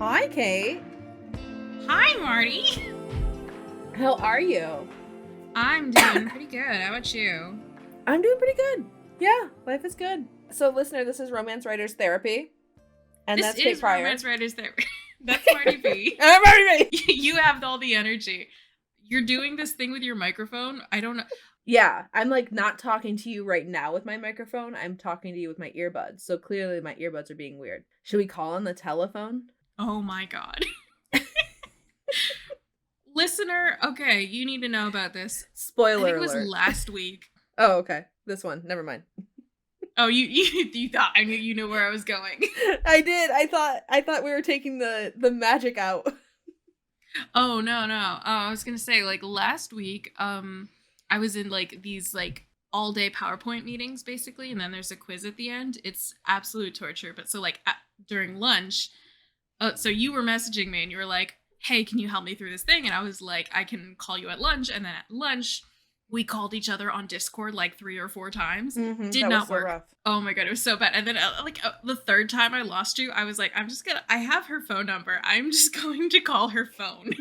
Hi, Kate. Hi, Marty. How are you? I'm doing pretty good. How about you? I'm doing pretty good. Yeah, life is good. So, listener, this is Romance Writers Therapy. And This that's Kate is Pryor. Romance Writers Therapy. That's Marty B. I'm Marty B. You have all the energy. You're doing this thing with your microphone? I don't know. Yeah, I'm like not talking to you right now with my microphone. I'm talking to you with my earbuds. So clearly my earbuds are being weird. Should we call on the telephone? Oh my god. Listener, okay, you need to know about this. Spoiler I think it was alert. last week. Oh, okay. This one. Never mind. Oh, you thought I knew where I was going. I did. I thought we were taking the magic out. Oh, no. I was going to say, like, last week, I was in, like, these, like, all-day PowerPoint meetings, basically, and then there's a quiz at the end. It's absolute torture. But so, like, during lunch, so you were messaging me, and you were like, hey, can you help me through this thing? And I was like, I can call you at lunch. And then at lunch, we called each other on Discord, like, 3 or 4 times. Did not work. Rough. Oh my god, it was so bad. And then the third time I lost you, I was like, I have her phone number. I'm just going to call her phone.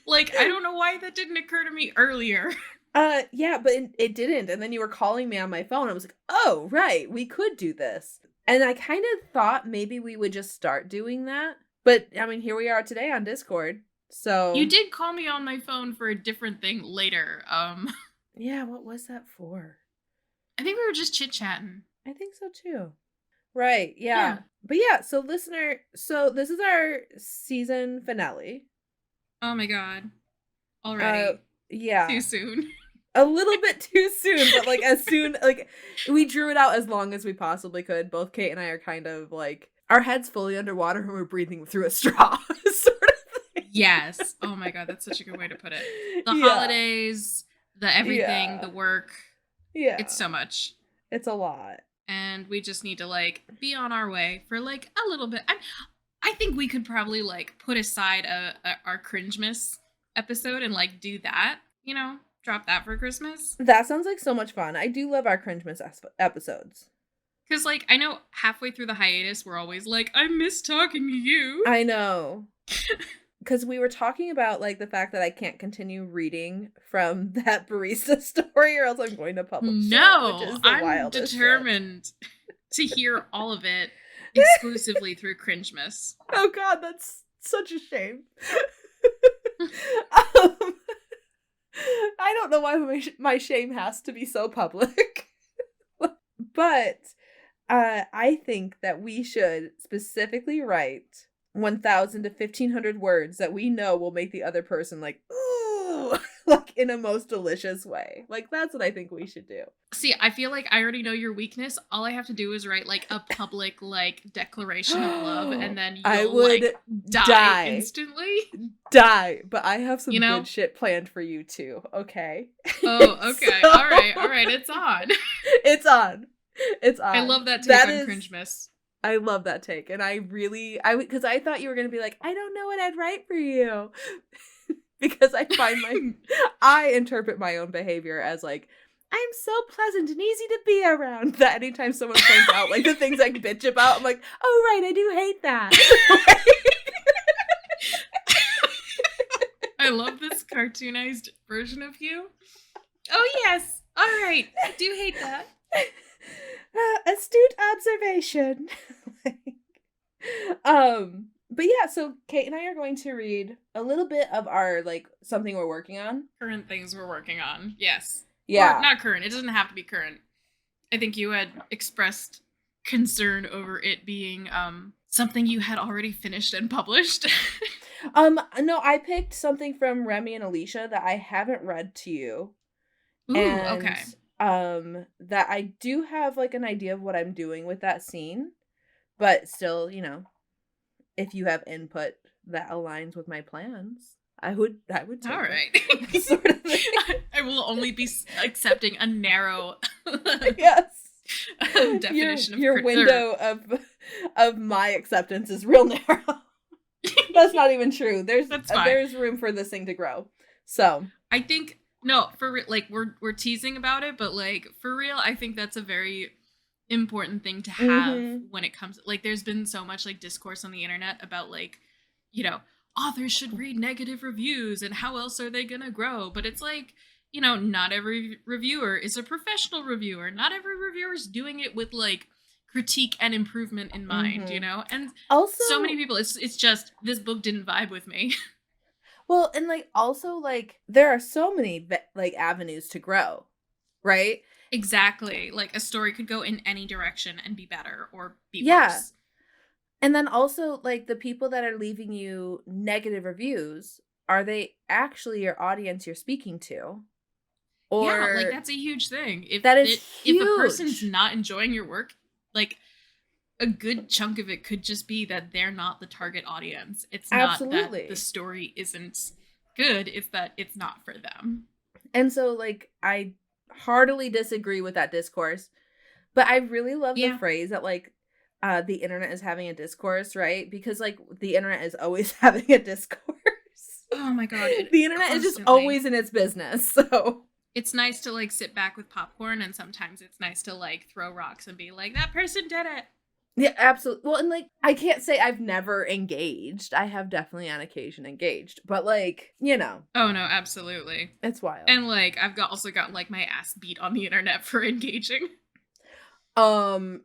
Like, I don't know why that didn't occur to me earlier. Yeah, but it didn't. And then you were calling me on my phone. I was like, oh, right, we could do this. And I kind of thought maybe we would just start doing that. But, I mean, here we are today on Discord. So You did call me on my phone for a different thing later. Yeah, what was that for? I think we were just chit-chatting. I think so too. Right, yeah. But yeah, so listener, so this is our season finale. Oh my god. Already. Yeah. Too soon. A little bit too soon, but like as soon, like we drew it out as long as we possibly could. Both Kate and I are kind of like, our heads fully underwater and we're breathing through a straw, sort of thing. Yes. Oh my god, that's such a good way to put it. The holidays, the everything, the work. Yeah. It's so much. It's a lot. And we just need to, like, be on our way for, like, a little bit. I think we could probably, like, put aside our Cringemas episode and, like, do that, you know? Drop that for Christmas. That sounds like so much fun. I do love our Cringemas episodes. Because, like, I know halfway through the hiatus, we're always like, I miss talking to you. I know. Because we were talking about, like, the fact that I can't continue reading from that barista story or else I'm going to publish No, it, which is the I'm determined to hear all of it exclusively through Cringemas. Oh god, that's such a shame. I don't know why my shame has to be so public. But I think that we should specifically write 1,000 to 1,500 words that we know will make the other person like, ooh, like in a most delicious way. Like, that's what I think we should do. See, I feel like I already know your weakness. All I have to do is write, like, a public, like, declaration of love, and then you'll, like, die instantly. Die, but I have some good shit planned for you, too, okay? Oh, okay. So... All right, it's on. It's on. I love that take on Cringemas. I love that take, and because I thought you were gonna be like, I don't know what I'd write for you, because I interpret my own behavior as like, I'm so pleasant and easy to be around, that anytime someone points out like the things I bitch about, I'm like, oh right, I do hate that. I love this cartoonized version of you. Oh yes, all right, I do hate that. Astute observation. But yeah, so Kate and I are going to read a little bit of our, like, something we're working on. Current things we're working on, yes. Yeah. Or not current, it doesn't have to be current. I think you had expressed concern over it being something you had already finished and published. No, I picked something from Remy and Alicia that I haven't read to you. Ooh, okay. That I do have, like, an idea of what I'm doing with that scene, but still, you know, if you have input that aligns with my plans, I would take all right. it. Sort of thing. I will only be accepting a narrow yes definition your window of my acceptance is real narrow. That's not even true. There's room for this thing to grow. So I think no, for like we're teasing about it, but like for real, I think that's a very important thing to have Mm-hmm. when it comes, like, there's been so much like discourse on the internet about like, you know, authors should read negative reviews and how else are they gonna grow, but it's like, not every reviewer is a professional reviewer, not every reviewer is doing it with like critique and improvement in mind, Mm-hmm. and so many Also, people, it's just this book didn't vibe with me. well, and like also like there are so many like avenues to grow, right? Exactly, like a story could go in any direction and be better or be Yeah. worse. And then also like the people that are leaving you negative reviews, are they actually your audience you're speaking to? Yeah, like Or that's a huge thing. that is If a person's huge. not enjoying your work, like a good chunk of it could just be that they're not the target audience. It's not that the Absolutely. story isn't good, it's that it's not for them. And so like I heartily disagree with that discourse, but I really love the Yeah. phrase that like the internet is having a discourse, right? Because like the internet is always having a discourse. Oh my god, it The internet is just constantly. always in its business. So It's nice to like sit back with popcorn, and sometimes it's nice to like throw rocks and be like, that person did it. yeah, absolutely. Well, and like I can't say I've never engaged. I have definitely on occasion engaged, but like, Oh no, absolutely. it's wild. And like also got like my ass beat on the internet for engaging.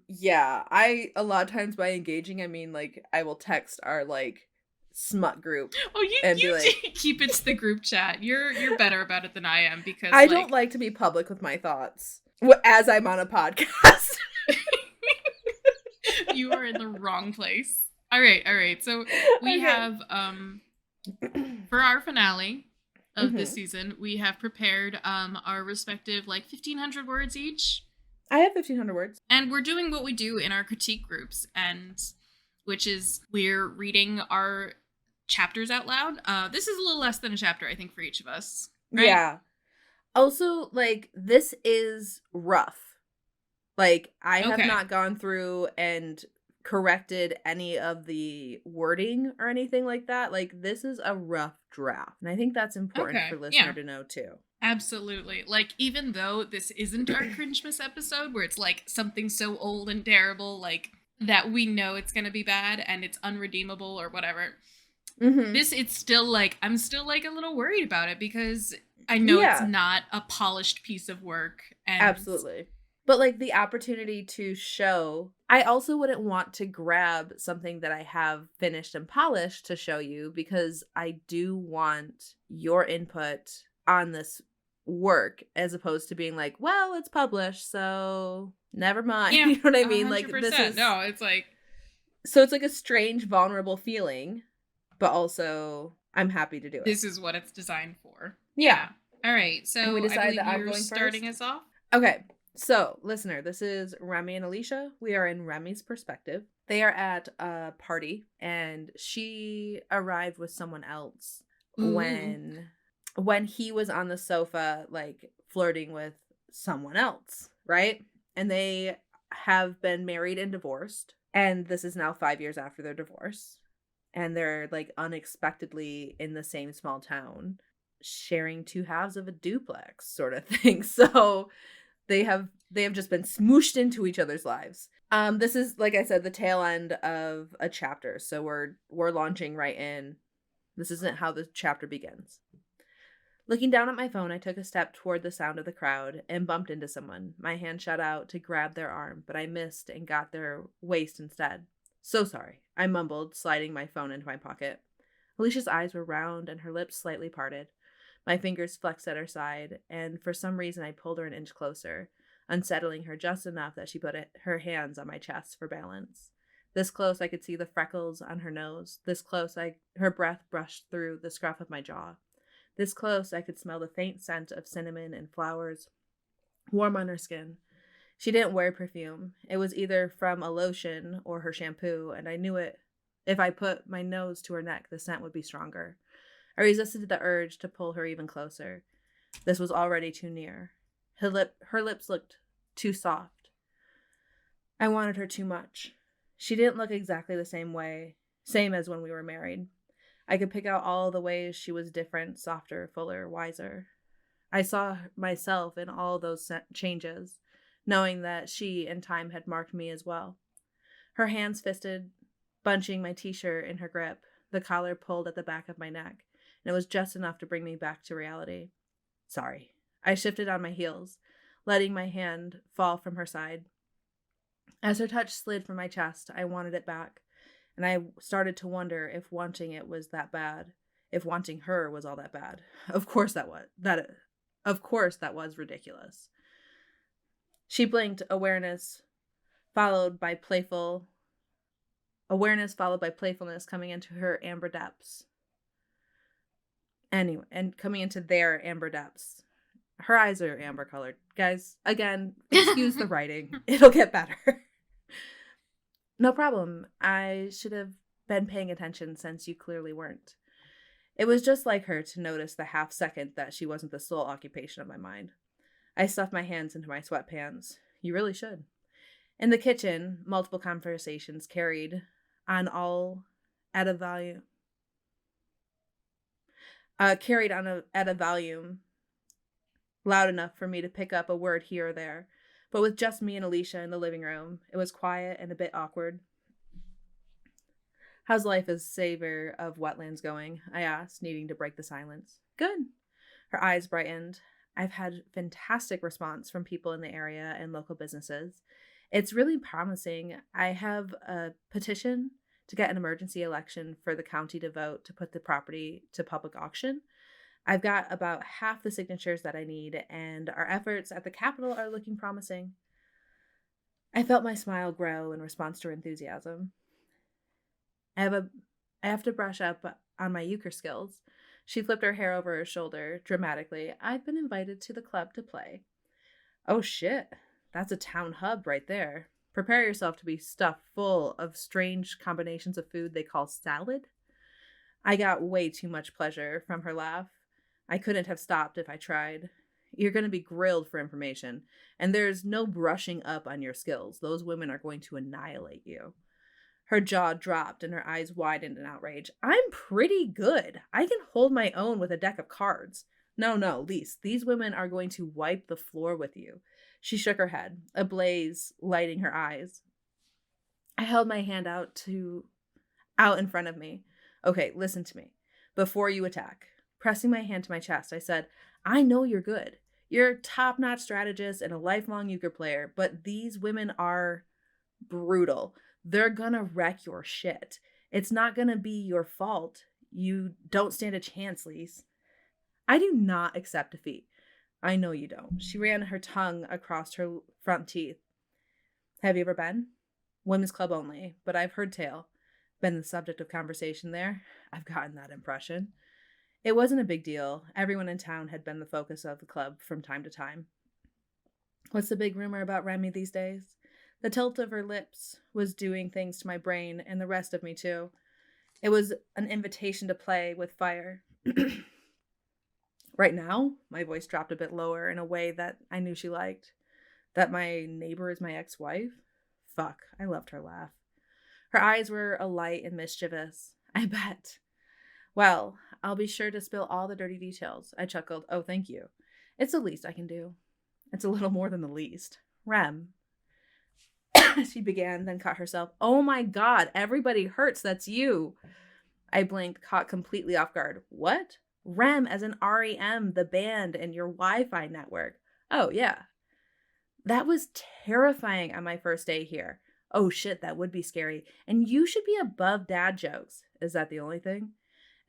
Yeah, I a lot of times by engaging I mean like I will text our like smut group Oh, you and be you like, keep it to the group chat. You're better about it than I am, because I don't like like to be public with my thoughts as I'm on a podcast. you are in the wrong place. All right. So we Okay. have for our finale of this Hmm. season, we have prepared our respective like 1,500 words each. I have 1,500 words. And we're doing what we do in our critique groups, and which is we're reading our chapters out loud. This is a little less than a chapter, I think, for each of us, right? Yeah. Also, like, this is rough. Like, I have Okay. not gone through and corrected any of the wording or anything like that. Like, this is a rough draft. And I think that's important Okay. for listener Yeah. to know too. Absolutely. Like, even though this isn't our Cringemas episode, where it's like something so old and terrible, like that we know it's gonna be bad and it's unredeemable or whatever. Mm-hmm. It's still like, I'm still like a little worried about it, because I know it's Yeah, not a polished piece of work. And absolutely. But like the opportunity to show, I also wouldn't want to grab something that I have finished and polished to show you because I do want your input on this work as opposed to being like, well, it's published, so never mind. yeah, You know what I mean? Like this 100%. is No, it's like, so it's like a strange, vulnerable feeling, but also I'm happy to do it. this is what it's designed for. Yeah. All right. And So we I decide believe that I'm you're going starting first. us off. Okay, so listener, this is Remy and Alicia. We are in Remy's perspective. They are at a party, and she arrived with someone else Ooh. when he was on the sofa, like flirting with someone else, right? And they have been married and divorced, and this is now 5 years after their divorce, and they're like unexpectedly in the same small town, sharing two halves of a duplex, sort of thing. So they have just been smooshed into each other's lives. This is, like I said, the tail end of a chapter, so we're launching right in. This isn't how the chapter begins. Looking down at my phone, I took a step toward the sound of the crowd and bumped into someone. My hand shot out to grab their arm, but I missed and got their waist instead. So sorry, I mumbled, sliding my phone into my pocket. Alicia's eyes were round and her lips slightly parted. My fingers flexed at her side, and for some reason I pulled her an inch closer, unsettling her just enough that she put her hands on my chest for balance. This close I could see the freckles on her nose. This close her breath brushed through the scruff of my jaw. This close I could smell the faint scent of cinnamon and flowers warm on her skin. She didn't wear perfume. It was either from a lotion or her shampoo, and I knew it. If I put my nose to her neck, the scent would be stronger. I resisted the urge to pull her even closer. This was already too near. Her lips looked too soft. I wanted her too much. She didn't look exactly the same as when we were married. I could pick out all the ways she was different, softer, fuller, wiser. I saw myself in all those changes. knowing that she in time had marked me as well. Her hands fisted, bunching my t-shirt in her grip, the collar pulled at the back of my neck, and it was just enough to bring me back to reality. Sorry. I shifted on my heels, letting my hand fall from her side. As her touch slid from my chest, I wanted it back, and I started to wonder if wanting it was that bad, if wanting her was all that bad. Of course that was ridiculous. She blinked, followed by playfulness coming into her amber depths. Anyway, and coming into their amber depths. Her eyes are amber colored. Guys, again, excuse the writing. It'll get better. No problem. I should have been paying attention since you clearly weren't. It was just like her to notice the half second that she wasn't the sole occupation of my mind. I stuffed my hands into my sweatpants. You really should. In the kitchen, multiple conversations carried on at a volume loud enough for me to pick up a word here or there. But with just me and Alicia in the living room, it was quiet and a bit awkward. How's life as savior of wetlands going? I asked, needing to break the silence. Good. Her eyes brightened. I've had fantastic response from people in the area and local businesses. It's really promising. I have a petition to get an emergency election for the county to vote to put the property to public auction. I've got about half the signatures that I need, and our efforts at the Capitol are looking promising. I felt my smile grow in response to her enthusiasm. I have to brush up on my euchre skills. She flipped her hair over her shoulder dramatically. I've been invited to the club to play. Oh shit, that's a town hub right there. Prepare yourself to be stuffed full of strange combinations of food they call salad. I got way too much pleasure from her laugh. I couldn't have stopped if I tried. You're going to be grilled for information, and there's no brushing up on your skills. Those women are going to annihilate you. Her jaw dropped and her eyes widened in outrage. I'm pretty good. I can hold my own with a deck of cards. No, Lise, these women are going to wipe the floor with you. She shook her head, a blaze lighting her eyes. I held my hand out in front of me. Okay, listen to me. Before you attack. Pressing my hand to my chest, I said, I know you're good. You're a top-notch strategist and a lifelong euchre player, but these women are brutal. They're gonna wreck your shit. It's not gonna be your fault. You don't stand a chance, Lise. I do not accept defeat. I know you don't. She ran her tongue across her front teeth. Have you ever been? Women's club only, but I've heard tale. Been the subject of conversation there. I've gotten that impression. It wasn't a big deal. Everyone in town had been the focus of the club from time to time. What's the big rumor about Remy these days? The tilt of her lips was doing things to my brain and the rest of me too. It was an invitation to play with fire. Right now, my voice dropped a bit lower in a way that I knew she liked. That my neighbor is my ex-wife? Fuck, I loved her laugh. Her eyes were alight and mischievous. I bet. Well, I'll be sure to spill all the dirty details. I chuckled. Oh, thank you. It's the least I can do. It's a little more than the least. Rem. She began, then caught herself. Oh my God, everybody hurts. That's you. I blinked, caught completely off guard. What? Rem as in REM, the band, and your Wi-Fi network. Oh, yeah. That was terrifying on my first day here. Oh shit, that would be scary. And you should be above dad jokes. Is that the only thing?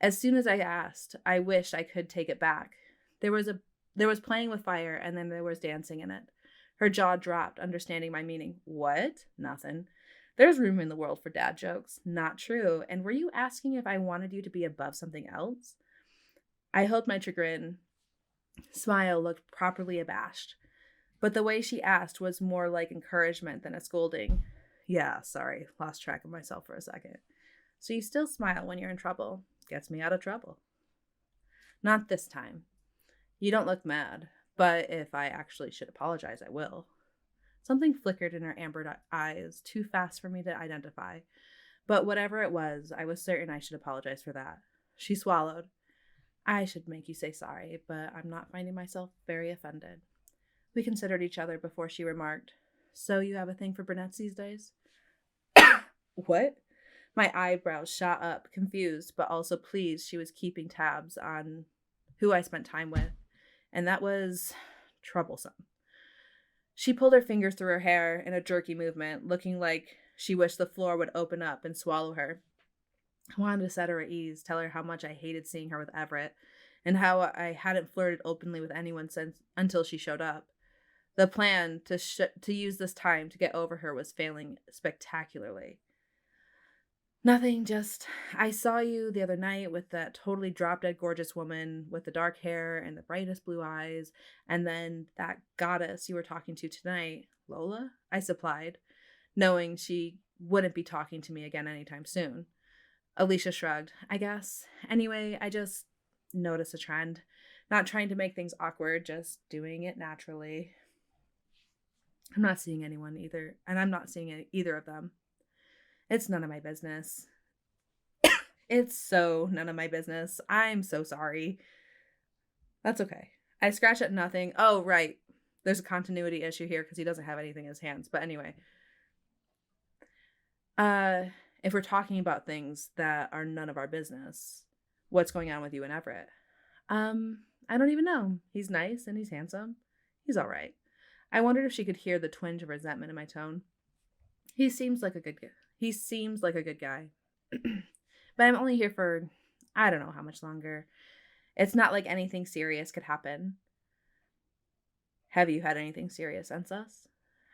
As soon as I asked, I wished I could take it back. There was playing with fire, and then there was dancing in it. Her jaw dropped, understanding my meaning. What? Nothing. There's room in the world for dad jokes. Not true. And were you asking if I wanted you to be above something else? I hoped my chagrin smile looked properly abashed, but the way she asked was more like encouragement than a scolding. Yeah, sorry, lost track of myself for a second. So you still smile when you're in trouble. Gets me out of trouble. Not this time. You don't look mad, but if I actually should apologize, I will. Something flickered in her amber eyes, too fast for me to identify. But whatever it was, I was certain I should apologize for that. She swallowed. I should make you say sorry, but I'm not finding myself very offended. We considered each other before she remarked, "So you have a thing for brunettes these days?" What? My eyebrows shot up, confused, but also pleased she was keeping tabs on who I spent time with. And that was troublesome. She pulled her fingers through her hair in a jerky movement, looking like she wished the floor would open up and swallow her. I wanted to set her at ease, tell her how much I hated seeing her with Everett, and how I hadn't flirted openly with anyone since until she showed up. The plan to use this time to get over her was failing spectacularly. Nothing, just I saw you the other night with that totally drop dead gorgeous woman with the dark hair and the brightest blue eyes, and then that goddess you were talking to tonight, Lola, I supplied, knowing she wouldn't be talking to me again anytime soon. Alicia shrugged. I guess. Anyway, I just noticed a trend. Not trying to make things awkward, just doing it naturally. I'm not seeing anyone either, and I'm not seeing either of them. It's none of my business. It's so none of my business. I'm so sorry. That's okay. I scratch at nothing. Oh, right. There's a continuity issue here because he doesn't have anything in his hands. But anyway. If we're talking about things that are none of our business, what's going on with you and Everett? I don't even know. He's nice and he's handsome. He's all right. I wondered if she could hear the twinge of resentment in my tone. He seems like a good guy. But I'm only here for, I don't know how much longer. It's not like anything serious could happen. Have you had anything serious since us?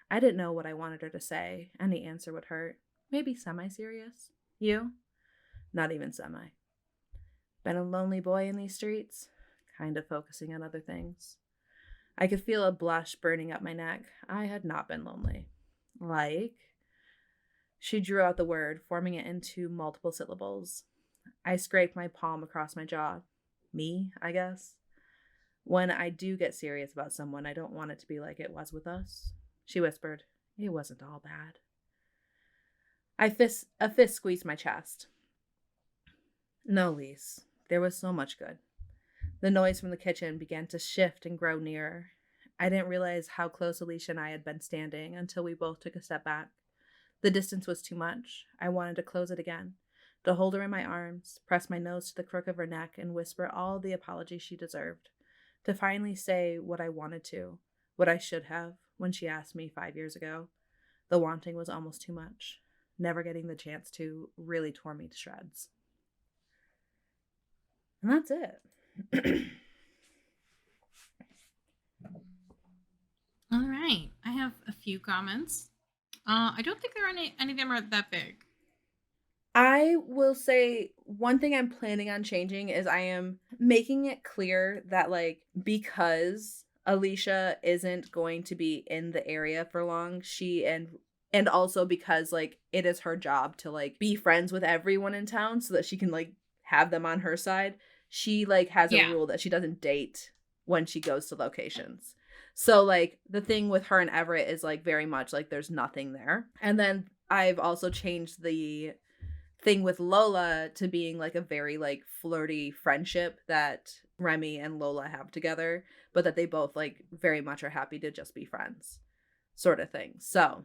I didn't know what I wanted her to say. Any answer would hurt. Maybe semi-serious. You? Not even semi. Been a lonely boy in these streets? Kind of focusing on other things. I could feel a blush burning up my neck. I had not been lonely. Like? She drew out the word, forming it into multiple syllables. I scraped my palm across my jaw. Me, I guess. When I do get serious about someone, I don't want it to be like it was with us. She whispered, it wasn't all bad. A fist squeezed my chest. No, Lise. There was so much good. The noise from the kitchen began to shift and grow nearer. I didn't realize how close Alicia and I had been standing until we both took a step back. The distance was too much. I wanted to close it again, to hold her in my arms, press my nose to the crook of her neck, and whisper all the apology she deserved. To finally say what I wanted to, what I should have, when she asked me 5 years ago. The wanting was almost too much. Never getting the chance to really tore me to shreds. And that's it. All right. I have a few comments. I don't think there are any of them are that big. I will say one thing I'm planning on changing is I am making it clear that, like, because Alicia isn't going to be in the area for long, she and also because, like, it is her job to, like, be friends with everyone in town so that she can, like, have them on her side. She, like, has a rule that she doesn't date when she goes to locations. So, like, the thing with her and Everett is, like, very much, like, there's nothing there. And then I've also changed the thing with Lola to being, like, a very, like, flirty friendship that Remy and Lola have together, but that they both, like, very much are happy to just be friends, sort of thing. So,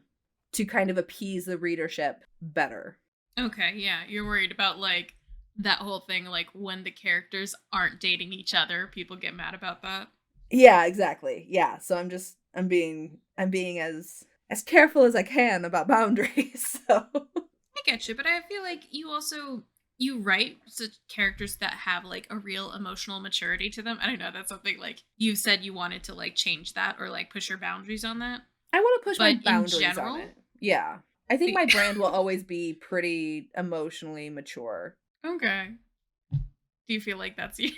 to kind of appease the readership better. Okay, yeah. You're worried about, like, that whole thing, like, when the characters aren't dating each other, people get mad about that. Yeah, exactly. Yeah, so I'm being as careful as I can about boundaries. So I get you, but I feel like you write such characters that have, like, a real emotional maturity to them. I don't know, that's something, like, you said you wanted to, like, change that or, like, push your boundaries on that. I want to push my boundaries in general, on it. Yeah. I think my brand will always be pretty emotionally mature. Okay. Do you feel like that's you?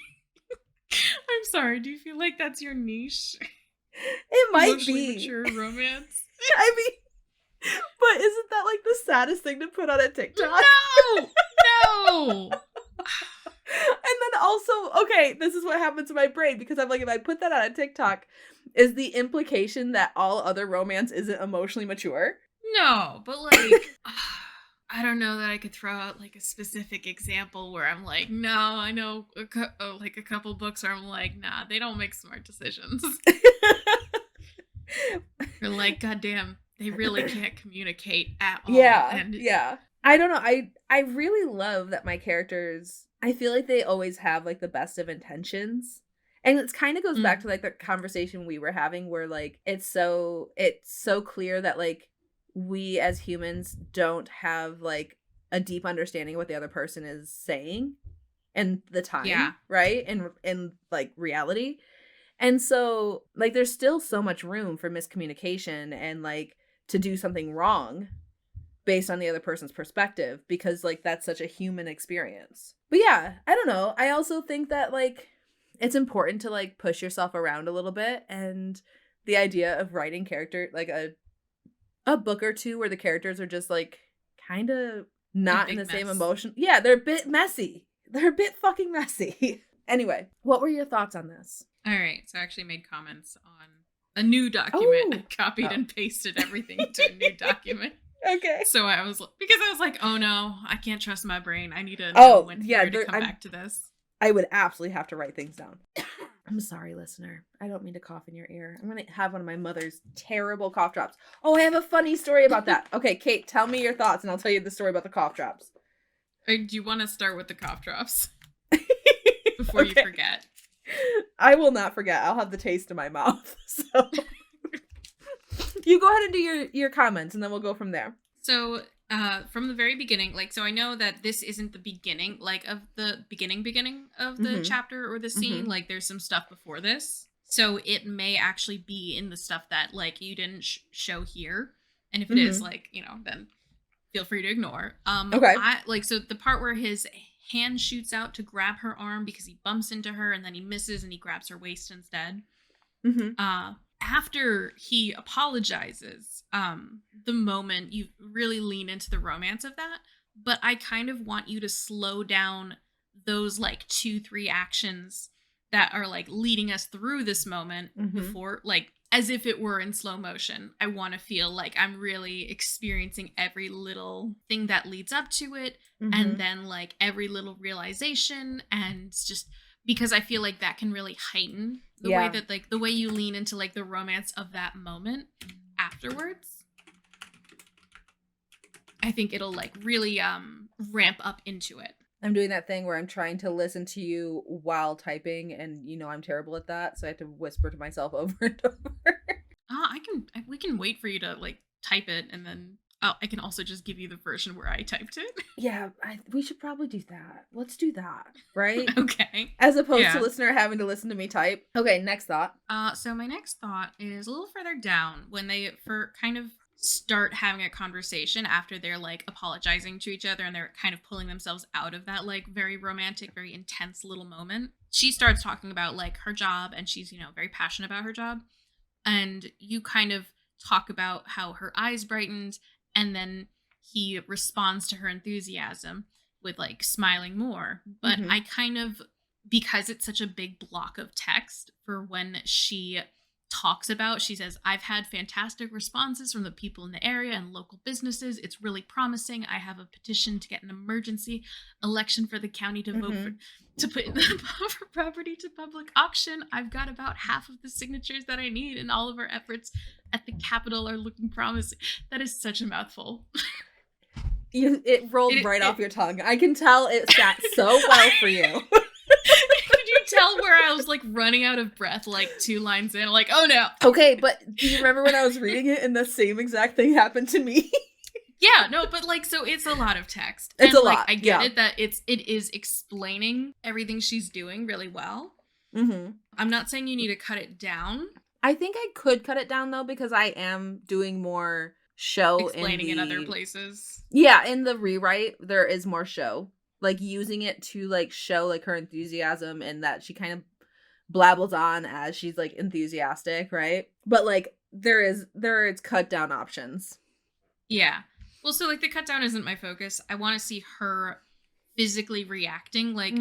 I'm sorry, do you feel like that's your niche? It might Emotionally be. Mature romance? I mean, but isn't that, like, the saddest thing to put on a TikTok? No! And then also, okay, this is what happens to my brain, because I'm like, if I put that on a TikTok, is the implication that all other romance isn't emotionally mature? No, but, like, I don't know that I could throw out, like, a specific example where I'm like, no, I know a couple books where I'm like, nah, they don't make smart decisions. You're like, goddamn, they really can't communicate at all. Yeah, And yeah. I don't know. I really love that my characters, I feel like they always have like the best of intentions. And it kind of goes back mm, to like the conversation we were having where like it's so clear that like we as humans don't have like a deep understanding of what the other person is saying and the yeah, time, right? And like reality. And so like there's still so much room for miscommunication and like to do something wrong based on the other person's perspective because like that's such a human experience. But yeah, I don't know. I also think that like it's important to like push yourself around a little bit, and the idea of writing character like a book or two where the characters are just like kind of a not in the big same mess. emotion. Yeah, they're a bit messy. They're a bit fucking messy. Anyway, what were your thoughts on this? All right, so I actually made comments on a new document. Oh. I copied Oh. and pasted everything into a new document. Okay. So because I was like, oh no, I can't trust my brain. I need to know Oh, when yeah, where to come back to this. I would absolutely have to write things down. I'm sorry, listener. I don't mean to cough in your ear. I'm going to have one of my mother's terrible cough drops. Oh, I have a funny story about that. Okay, Kate, tell me your thoughts and I'll tell you the story about the cough drops. Or do you want to start with the cough drops before you Okay. forget? I will not forget. I'll have the taste in my mouth. So you go ahead and do your comments and then we'll go from there. So, from the very beginning, like, so I know that this isn't the beginning, like, of the beginning of the Mhm. chapter or the scene. Mhm. Like, there's some stuff before this. So it may actually be in the stuff that, like, you didn't show here. And if it is, Mhm. like, then feel free to ignore. Okay. So the part where his hand shoots out to grab her arm because he bumps into her and then he misses and he grabs her waist instead. Mhm. After he apologizes, the moment you really lean into the romance of that, but I kind of want you to slow down those like 2-3 actions that are like leading us through this moment Mhm. before, like as if it were in slow motion. I want to feel like I'm really experiencing every little thing that leads up to it, and Mhm. then like every little realization, and just because I feel like that can really heighten the way Yeah. that like the way you lean into like the romance of that moment afterwards. I think it'll like really ramp up into it. I'm doing that thing where I'm trying to listen to you while typing, and I'm terrible at that, so I have to whisper to myself over and over. We can wait for you to like type it, and then I can also just give you the version where I typed it. Yeah, we should probably do that. Let's do that, right? Okay. As opposed to Yeah. listener having to listen to me type. Okay, next thought. So my next thought is a little further down when they kind of start having a conversation after they're like apologizing to each other and they're kind of pulling themselves out of that like very romantic, very intense little moment. She starts talking about like her job, and she's, very passionate about her job. And you kind of talk about how her eyes brightened, and then he responds to her enthusiasm with like smiling more. But Mhm. I kind of, because it's such a big block of text for when she she says, I've had fantastic responses from the people in the area and local businesses. It's really promising. I have a petition to get an emergency election for the county to vote Mhm. to put in the property to public auction. I've got about half of the signatures that I need, and all of our efforts at the Capitol are looking promising. That is such a mouthful. It rolled right off your tongue. I can tell it sat so well for you. Could you tell where I was like running out of breath like 2 lines in? Like, oh no. Okay, but do you remember when I was reading it and the same exact thing happened to me? Yeah, no, but like, so it's a lot of text. It's and, a like, lot, I get yeah. it that it is explaining everything she's doing really well. Mm-hmm. I'm not saying you need to cut it down. I think I could cut it down though, because I am doing more show Explaining in other places. Yeah, in the rewrite there is more show, like using it to like show like her enthusiasm, and that she kind of blabbles on as she's like enthusiastic, right? But like there is cut down options. Yeah. Well, so like the cut down isn't my focus. I want to see her physically reacting, like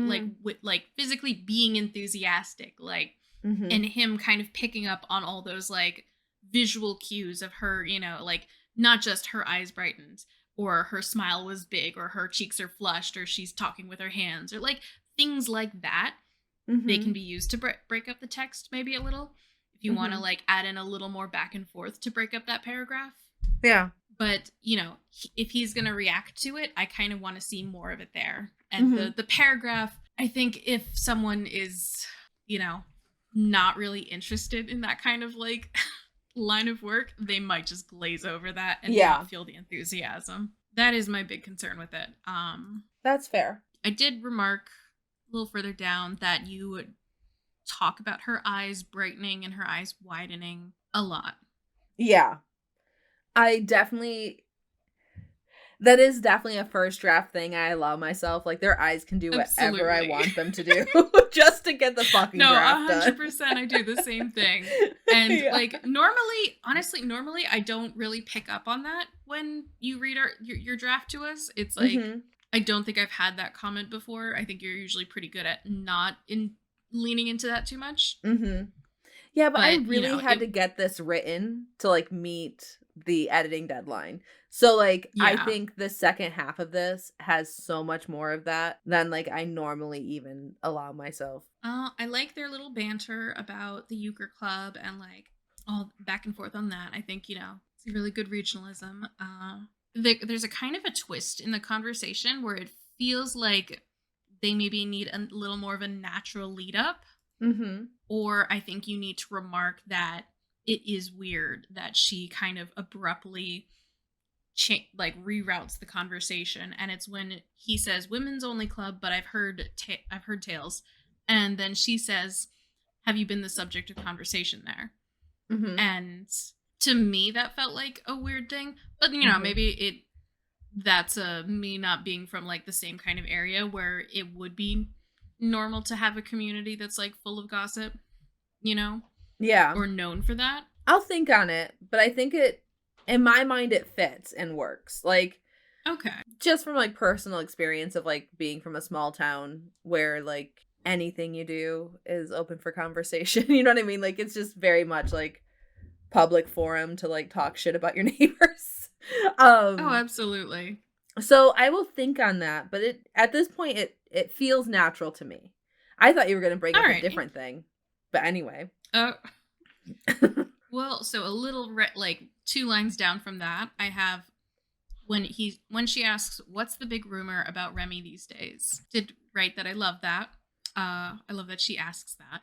physically being enthusiastic, like, Mm-hmm. and him kind of picking up on all those like visual cues of her, like not just her eyes brightened or her smile was big or her cheeks are flushed or she's talking with her hands or like things like that. Mm-hmm. They can be used to break up the text maybe a little if you want to like add in a little more back and forth to break up that paragraph. Yeah. But, you know, if he's going to react to it, I kind of want to see more of it there. And the paragraph, I think if someone is, you know, not really interested in that kind of like line of work, they might just glaze over that and not feel the enthusiasm. That is my big concern with it. That's fair. I did remark a little further down that you would talk about her eyes brightening and her eyes widening a lot. Yeah. That is definitely a first draft thing I allow myself. Like, their eyes can do whatever I want them to do just to get the fucking draft done. 100% I do the same thing. And like, normally I don't really pick up on that when you read your draft to us. It's like, I don't think I've had that comment before. I think you're usually pretty good at not leaning into that too much. Yeah, but I really had to get this written to like meet the editing deadline. So like I think the second half of this has so much more of that than like I normally even allow myself. I like their little banter about the euchre club and like all back and forth on that. I think, you know, it's a really good regionalism. There's a kind of a twist in the conversation where it feels like they maybe need a little more of a natural lead up. Or I think you need to remark that it is weird that she kind of abruptly reroutes the conversation, and it's when he says women's only club, but I've heard tales, and then she says, have you been the subject of conversation there? And to me that felt like a weird thing, but you know, maybe that's me not being from like the same kind of area where it would be normal to have a community that's like full of gossip, you know? Yeah. Or known for that. I'll think on it, but I think in my mind it fits and works. Like, okay. Just from like personal experience of like being from a small town where like anything you do is open for conversation. You know what I mean? Like, it's just very much like public forum to like talk shit about your neighbors. Oh, absolutely. So I will think on that, but at this point it feels natural to me. I thought you were going to bring up a different thing, but anyway. Well, so a little like 2 lines down from that, I have when she asks, "What's the big rumor about Remy these days?" Did write that I love that. I love that she asks that.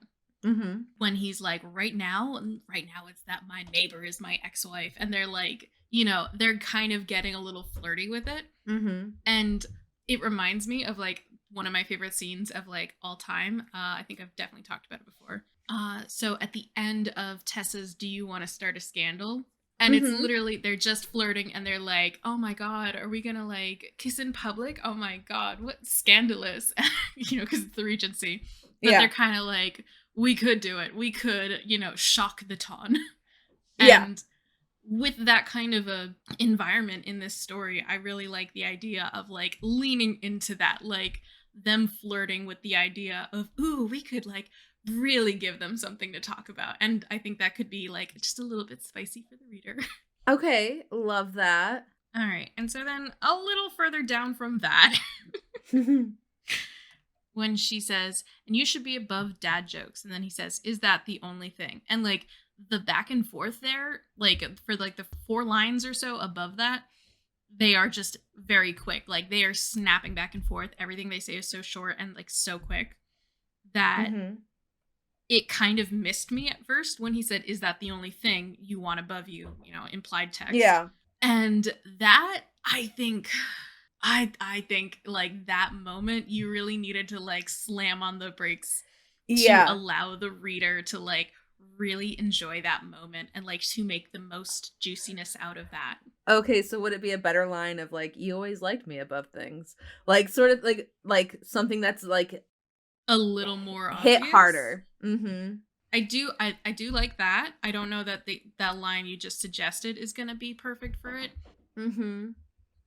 When he's like, right now it's that my neighbor is my ex-wife, and they're like, you know, they're kind of getting a little flirty with it. And it reminds me of like one of my favorite scenes of like all time. I think I've definitely talked about it before. So at the end of Tessa's "Do You Want to Start a Scandal?" And it's literally, they're just flirting and they're like, oh my God, are we gonna like kiss in public? Oh my God, what scandalous. You know, because it's the Regency. But they're kind of like, we could do it. We could, you know, shock the ton. And with that kind of a environment in this story, I really like the idea of like leaning into that, like them flirting with the idea of, ooh, we could like really give them something to talk about. And I think that could be like just a little bit spicy for the reader. Okay, love that. All right. And so then a little further down from that, when she says, "And you should be above dad jokes." And then he says, "Is that the only thing?" And like the back and forth there, like for like the 4 lines or so above that, they are just very quick. Like they are snapping back and forth. Everything they say is so short and like so quick that it kind of missed me at first when he said, "Is that the only thing you want above you?" You know, implied text. Yeah. And that, I think like that moment you really needed to like slam on the brakes to allow the reader to like really enjoy that moment and like to make the most juiciness out of that. Okay, so would it be a better line of like, "You always liked me above things"? Like sort of like something that's like a little more hit obvious. harder. I do like that. I don't know that that line you just suggested is gonna be perfect for it.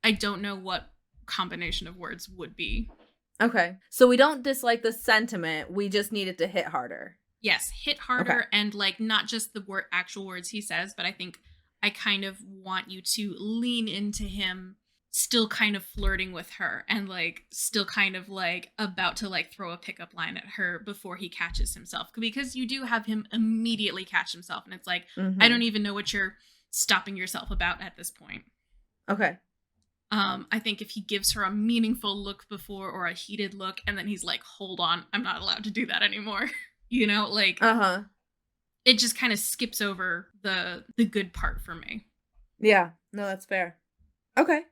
I don't know what combination of words would be. Okay, so we don't dislike the sentiment, we just need it to hit harder. Yes, hit harder. And like not just the actual words he says, but I think I kind of want you to lean into him still kind of flirting with her and like still kind of like about to like throw a pickup line at her before he catches himself, because you do have him immediately catch himself and it's like, I don't even know what you're stopping yourself about at this point. Okay. I think if he gives her a meaningful look before, or a heated look, and then he's like, hold on, I'm not allowed to do that anymore. You know, like, it just kind of skips over the good part for me. Yeah, no, that's fair. Okay.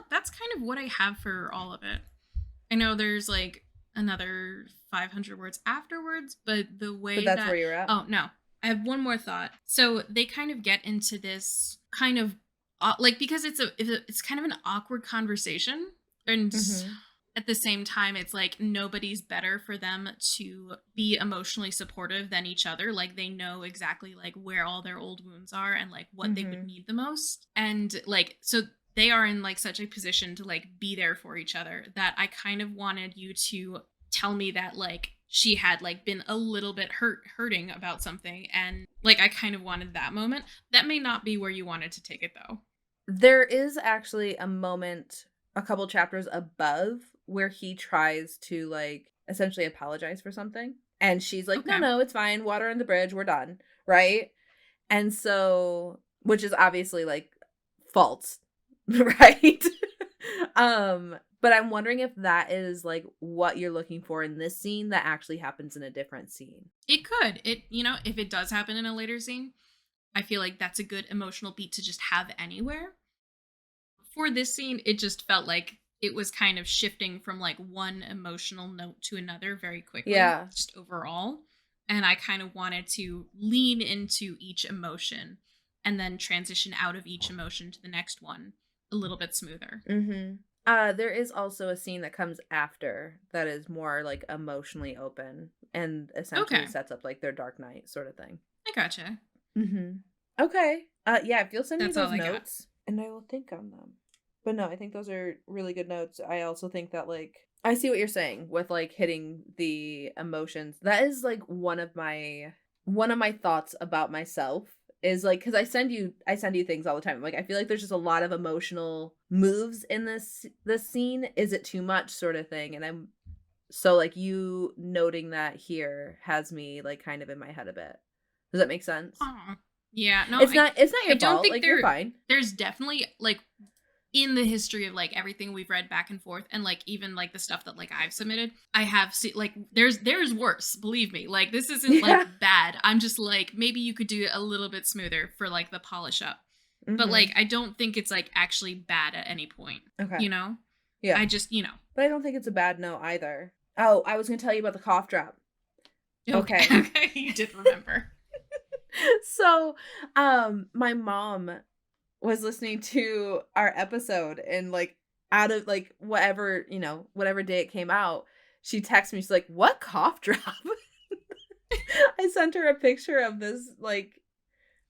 That's kind of what I have for all of it. I know there's like another 500 words afterwards, but the way but that's where you're at. Oh, no. I have one more thought. So they kind of get into this kind of like, because it's kind of an awkward conversation, and at the same time it's like nobody's better for them to be emotionally supportive than each other. Like they know exactly like where all their old wounds are and like what they would need the most, and like so they are in like such a position to like be there for each other, that I kind of wanted you to tell me that like she had like been a little bit hurting about something, and like I kind of wanted that moment. That may not be where you wanted to take it though. There is actually a moment a couple chapters above where he tries to like essentially apologize for something, and she's like, no, it's fine, water on the bridge, we're done, right? And so, which is obviously like false, right? But I'm wondering if that is like what you're looking for in this scene that actually happens in a different scene. It could. If it does happen in a later scene, I feel like that's a good emotional beat to just have anywhere. For this scene, it just felt like it was kind of shifting from like one emotional note to another very quickly. Yeah. Just overall. And I kind of wanted to lean into each emotion and then transition out of each emotion to the next one a little bit smoother. There is also a scene that comes after that is more like emotionally open and essentially sets up like their Dark Knight sort of thing. I gotcha. Okay. Yeah, if you'll send me That's those notes and I will think on them. But no, I think those are really good notes. I also think that like I see what you're saying with like hitting the emotions. That is like one of my thoughts about myself is like, because I send you things all the time. Like I feel like there's just a lot of emotional moves in this scene. Is it too much sort of thing? And I'm so like you noting that here has me like kind of in my head a bit. Does that make sense? Yeah, no, it's not your fault. Like you're fine. There's definitely like in the history of like everything we've read back and forth, and like even like the stuff that like I've submitted, I have seen like there's worse, believe me. Like this isn't like bad. I'm just like, maybe you could do it a little bit smoother for like the polish up. But like I don't think it's like actually bad at any point. Okay. You know? Yeah. I just, But I don't think it's a bad no either. Oh, I was gonna tell you about the cough drop. Okay. Okay, you did remember. So, my mom was listening to our episode, and like out of like whatever day it came out, she texted me. She's like, "What cough drop?" I sent her a picture of this like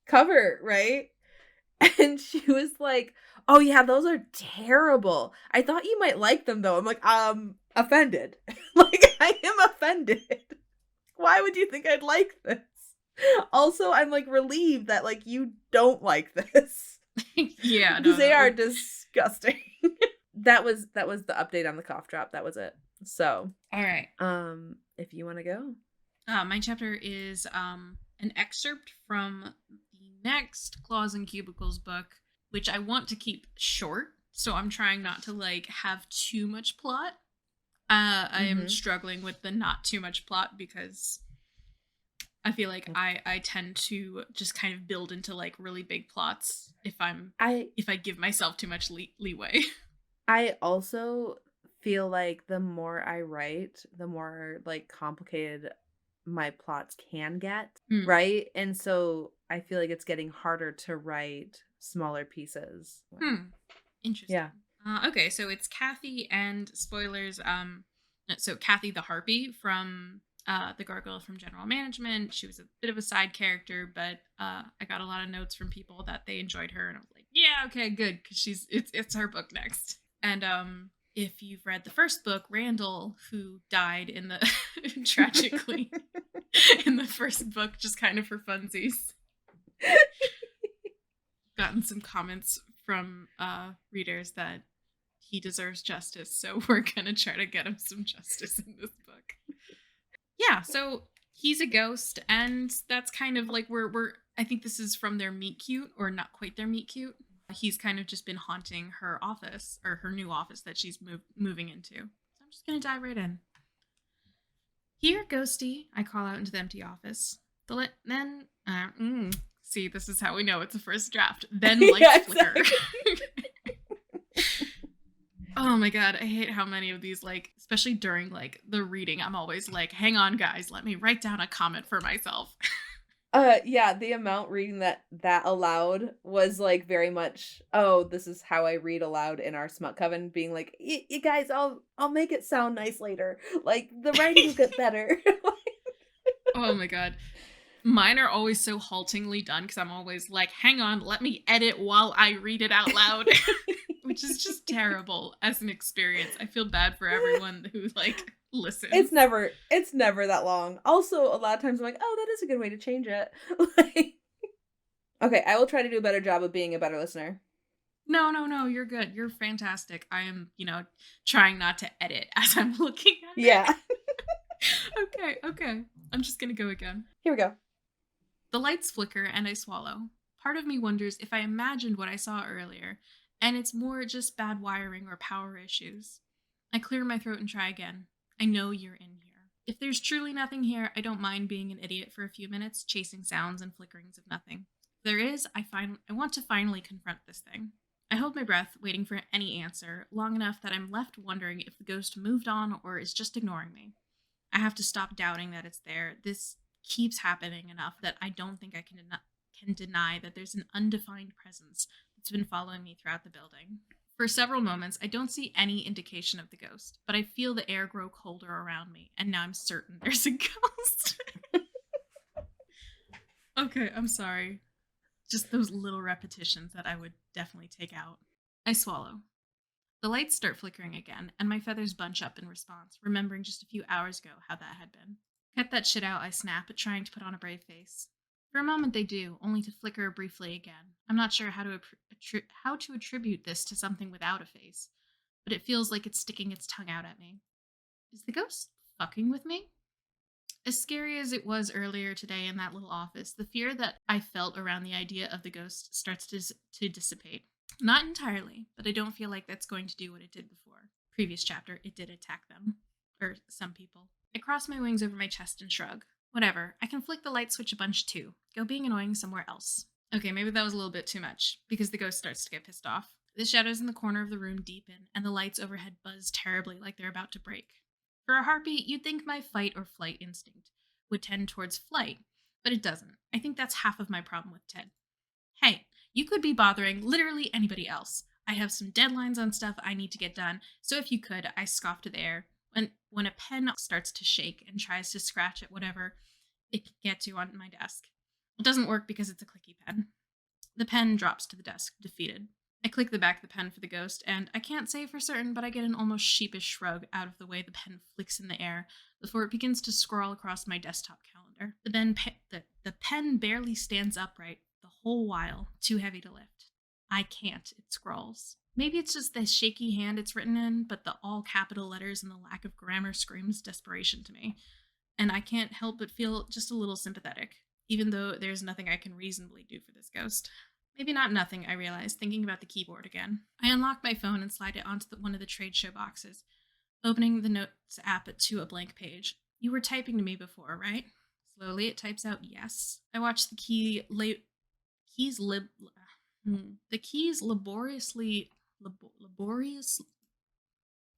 cover, right? And she was like, "Oh yeah, those are terrible. I thought you might like them though." I'm like, offended. Like I am offended. Why would you think I'd like this? Also, I'm like relieved that like you don't like this. Yeah, because they are disgusting. That was the update on the cough drop. That was it. So, all right. If you want to go, my chapter is an excerpt from the next Claws and Cubicles book, which I want to keep short. So I'm trying not to like have too much plot. I am struggling with the not too much plot because I feel like I tend to just kind of build into like really big plots if I give myself too much leeway. I also feel like the more I write, the more like complicated my plots can get, right? And so I feel like it's getting harder to write smaller pieces. Interesting. Yeah. Okay, so it's Kathy and spoilers. So Kathy the Harpy from the gargoyle from General Management. She was a bit of a side character, but I got a lot of notes from people that they enjoyed her, and I was like, yeah, okay, good, because it's her book next. And if you've read the first book, Randall, who died in the tragically in the first book, just kind of for funsies, gotten some comments from readers that he deserves justice, so we're gonna try to get him some justice in this book. Yeah, so he's a ghost, and that's kind of like we're I think this is from their meet cute, or not quite their meet cute. He's kind of just been haunting her office, or her new office that she's moving into. So I'm just gonna dive right in. Here, ghosty, I call out into the empty office. See, this is how we know it's a first draft. Then lights flicker. Oh my god, I hate how many of these, like, especially during, like, the reading, I'm always like, hang on, guys, let me write down a comment for myself. Yeah, the amount reading that aloud was, like, very much, oh, this is how I read aloud in our smut coven, being like, you guys, I'll make it sound nice later. Like, the writing get better. Oh my god. Mine are always so haltingly done, because I'm always like, hang on, let me edit while I read it out loud. Which is just terrible as an experience. I feel bad for everyone who, like, listens. It's never that long. Also, a lot of times I'm like, oh, that is a good way to change it. Like, okay, I will try to do a better job of being a better listener. No, you're good. You're fantastic. I am, trying not to edit as I'm looking at it. Yeah. Okay. I'm just gonna go again. Here we go. The lights flicker and I swallow. Part of me wonders if I imagined what I saw earlier, and it's more just bad wiring or power issues. I clear my throat and try again. I know you're in here. If there's truly nothing here, I don't mind being an idiot for a few minutes, chasing sounds and flickerings of nothing. If there is, I want to finally confront this thing. I hold my breath, waiting for any answer, long enough that I'm left wondering if the ghost moved on or is just ignoring me. I have to stop doubting that it's there. This keeps happening enough that I don't think I can deny that there's an undefined presence that's been following me throughout the building. For several moments, I don't see any indication of the ghost, but I feel the air grow colder around me, and now I'm certain there's a ghost. Okay, I'm sorry. Just those little repetitions that I would definitely take out. I swallow. The lights start flickering again, and my feathers bunch up in response, remembering just a few hours ago how that had been. Cut that shit out, I snap, trying to put on a brave face. For a moment they do, only to flicker briefly again. I'm not sure how to attribute this to something without a face, but it feels like it's sticking its tongue out at me. Is the ghost fucking with me? As scary as it was earlier today in that little office, the fear that I felt around the idea of the ghost starts to dissipate. Not entirely, but I don't feel like that's going to do what it did before. Previous chapter, it did attack them. Or some people. I cross my wings over my chest and shrug. Whatever, I can flick the light switch a bunch too. Go being annoying somewhere else. Okay, maybe that was a little bit too much, because the ghost starts to get pissed off. The shadows in the corner of the room deepen, and the lights overhead buzz terribly like they're about to break. For a heartbeat, you'd think my fight or flight instinct would tend towards flight, but it doesn't. I think that's half of my problem with Ted. Hey, you could be bothering literally anybody else. I have some deadlines on stuff I need to get done, so if you could, I scoff to the air. When a pen starts to shake and tries to scratch at whatever it can get to on my desk. It doesn't work because it's a clicky pen. The pen drops to the desk, defeated. I click the back of the pen for the ghost, and I can't say for certain, but I get an almost sheepish shrug out of the way the pen flicks in the air before it begins to scrawl across my desktop calendar. The pen barely stands upright the whole while, too heavy to lift. I can't, it scrawls. Maybe it's just the shaky hand it's written in, but the all capital letters and the lack of grammar screams desperation to me. And I can't help but feel just a little sympathetic, even though there's nothing I can reasonably do for this ghost. Maybe not nothing, I realize, thinking about the keyboard again. I unlock my phone and slide it onto one of the trade show boxes, opening the Notes app to a blank page. You were typing to me before, right? Slowly, it types out yes. I watch the keys laboriously,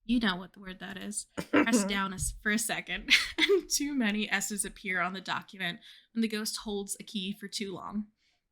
you know what the word that is, press down for a second, and too many S's appear on the document when the ghost holds a key for too long.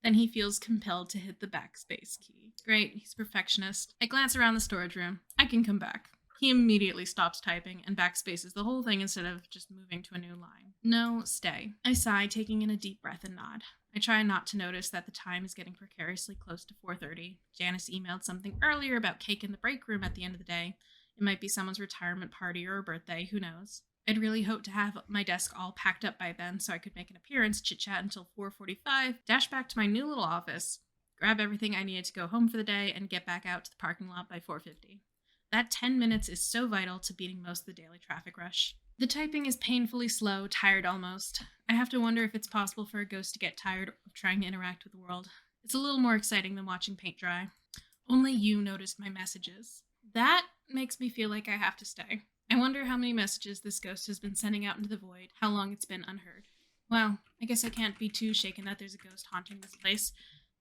Then he feels compelled to hit the backspace key. Great, he's a perfectionist. I glance around the storage room. I can come back. He immediately stops typing and backspaces the whole thing instead of just moving to a new line. No, stay. I sigh, taking in a deep breath and nod. I try not to notice that the time is getting precariously close to 4:30. Janice emailed something earlier about cake in the break room at the end of the day. It might be someone's retirement party or a birthday, who knows. I'd really hoped to have my desk all packed up by then so I could make an appearance, chit-chat until 4:45, dash back to my new little office, grab everything I needed to go home for the day, and get back out to the parking lot by 4:50. That 10 minutes is so vital to beating most of the daily traffic rush. The typing is painfully slow, tired almost. I have to wonder if it's possible for a ghost to get tired of trying to interact with the world. It's a little more exciting than watching paint dry. Only you noticed my messages. That makes me feel like I have to stay. I wonder how many messages this ghost has been sending out into the void, how long it's been unheard. Well, I guess I can't be too shaken that there's a ghost haunting this place.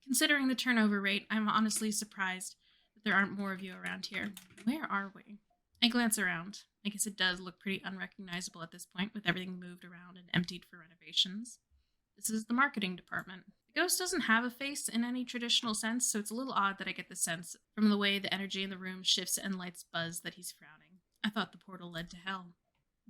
Considering the turnover rate, I'm honestly surprised that there aren't more of you around here. Where are we? I glance around. I guess it does look pretty unrecognizable at this point, with everything moved around and emptied for renovations. This is the marketing department. The ghost doesn't have a face in any traditional sense, so it's a little odd that I get the sense from the way the energy in the room shifts and lights buzz that he's frowning. I thought the portal led to hell.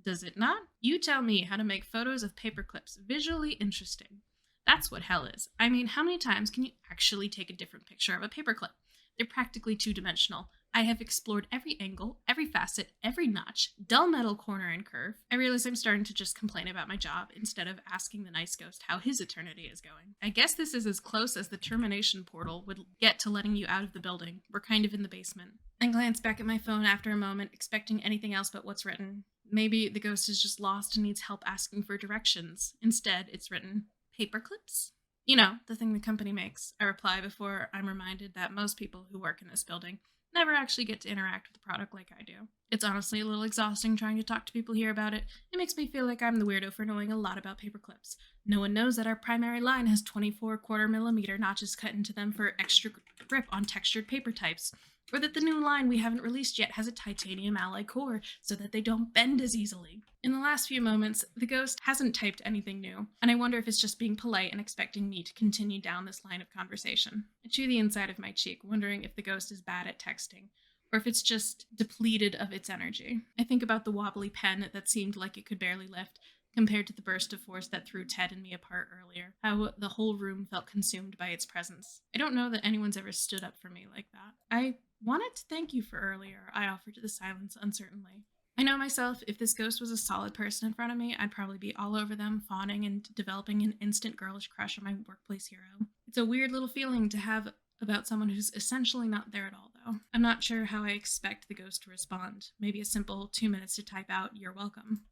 Does it not? You tell me how to make photos of paper clips visually interesting. That's what hell is. I mean, how many times can you actually take a different picture of a paperclip? They're practically two-dimensional. I have explored every angle, every facet, every notch, dull metal corner and curve. I realize I'm starting to just complain about my job instead of asking the nice ghost how his eternity is going. I guess this is as close as the termination portal would get to letting you out of the building. We're kind of in the basement. I glance back at my phone after a moment, expecting anything else but what's written. Maybe the ghost is just lost and needs help asking for directions. Instead, it's written, paperclips? You know, the thing the company makes. I reply before I'm reminded that most people who work in this building never actually get to interact with the product like I do. It's honestly a little exhausting trying to talk to people here about it. It makes me feel like I'm the weirdo for knowing a lot about paperclips. No one knows that our primary line has 24 quarter-millimeter notches cut into them for extra grip on textured paper types, or that the new line we haven't released yet has a titanium alloy core so that they don't bend as easily. In the last few moments, the ghost hasn't typed anything new, and I wonder if it's just being polite and expecting me to continue down this line of conversation. I chew the inside of my cheek, wondering if the ghost is bad at texting, or if it's just depleted of its energy. I think about the wobbly pen that seemed like it could barely lift, compared to the burst of force that threw Ted and me apart earlier, how the whole room felt consumed by its presence. I don't know that anyone's ever stood up for me like that. I wanted to thank you for earlier, I offered to the silence uncertainly. I know myself, if this ghost was a solid person in front of me, I'd probably be all over them, fawning and developing an instant girlish crush on my workplace hero. It's a weird little feeling to have about someone who's essentially not there at all, though. I'm not sure how I expect the ghost to respond. Maybe a simple 2 minutes to type out, "You're welcome."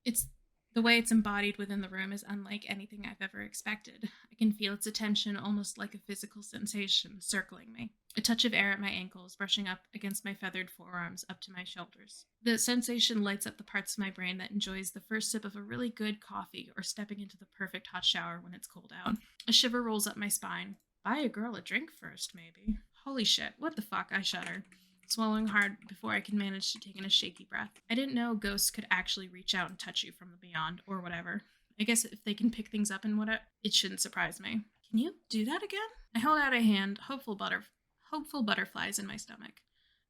The way it's embodied within the room is unlike anything I've ever expected. I can feel its attention almost like a physical sensation circling me. A touch of air at my ankles, brushing up against my feathered forearms up to my shoulders. The sensation lights up the parts of my brain that enjoys the first sip of a really good coffee or stepping into the perfect hot shower when it's cold out. A shiver rolls up my spine. Buy a girl a drink first, maybe. Holy shit, what the fuck, I shudder, swallowing hard before I can manage to take in a shaky breath. I didn't know ghosts could actually reach out and touch you from the beyond, or whatever. I guess if they can pick things up and whatever, it shouldn't surprise me. Can you do that again? I held out a hand, hopeful butterflies in my stomach.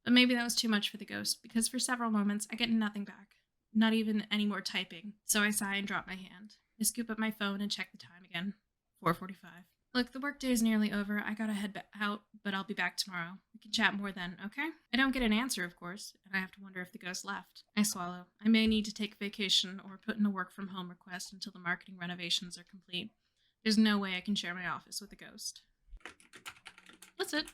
But maybe that was too much for the ghost, because for several moments I get nothing back. Not even any more typing, so I sigh and drop my hand. I scoop up my phone and check the time again. 4:45. Look, the workday is nearly over. I gotta head out, but I'll be back tomorrow. We can chat more then, okay? I don't get an answer, of course, and I have to wonder if the ghost left. I swallow. I may need to take vacation or put in a work-from-home request until the marketing renovations are complete. There's no way I can share my office with a ghost. That's it.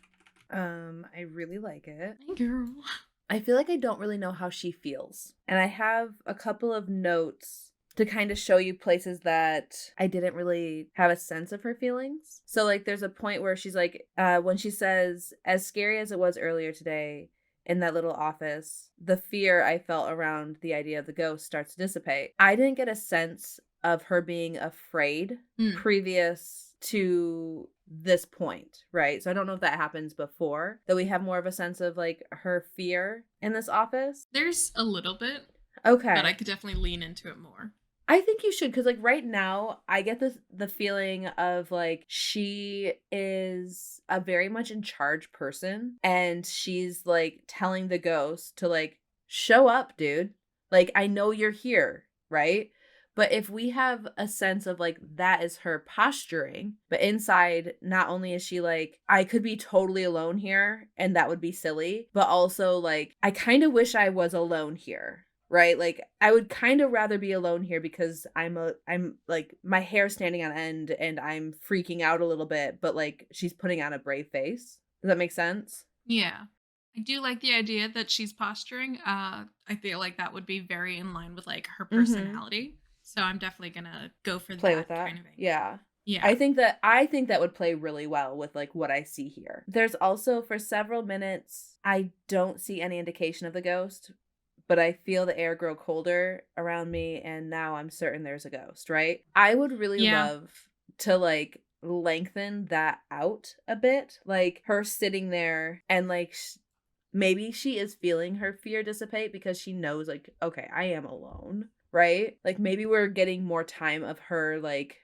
I really like it. Hey, girl. I feel like I don't really know how she feels. And I have a couple of notes to kind of show you places that I didn't really have a sense of her feelings. So, like, there's a point where she's like, when she says, as scary as it was earlier today in that little office, the fear I felt around the idea of the ghost starts to dissipate. I didn't get a sense of her being afraid previous to this point, right? So I don't know if that happens before, that we have more of a sense of, like, her fear in this office. There's a little bit. Okay. But I could definitely lean into it more. I think you should, because, like, right now, I get the feeling of, like, she is a very much in charge person, and she's, like, telling the ghost to, like, show up, dude. Like, I know you're here, right? But if we have a sense of, like, that is her posturing, but inside, not only is she like, I could be totally alone here, and that would be silly, but also, like, I kind of wish I was alone here. Right? Like, I would kind of rather be alone here because I'm like, my hair's standing on end and I'm freaking out a little bit, but, like, she's putting on a brave face. Does that make sense? Yeah. I do like the idea that she's posturing. I feel like that would be very in line with like her Mm-hmm. personality. So I'm definitely gonna go for Play with that that. kind of angle. Yeah. Yeah. I think that would play really well with like what I see here. There's also for several minutes I don't see any indication of the ghost, but I feel the air grow colder around me and now I'm certain there's a ghost, right? I would really Yeah. love to like lengthen that out a bit, like her sitting there and like maybe she is feeling her fear dissipate because she knows like okay, I am alone, right? Like maybe we're getting more time of her like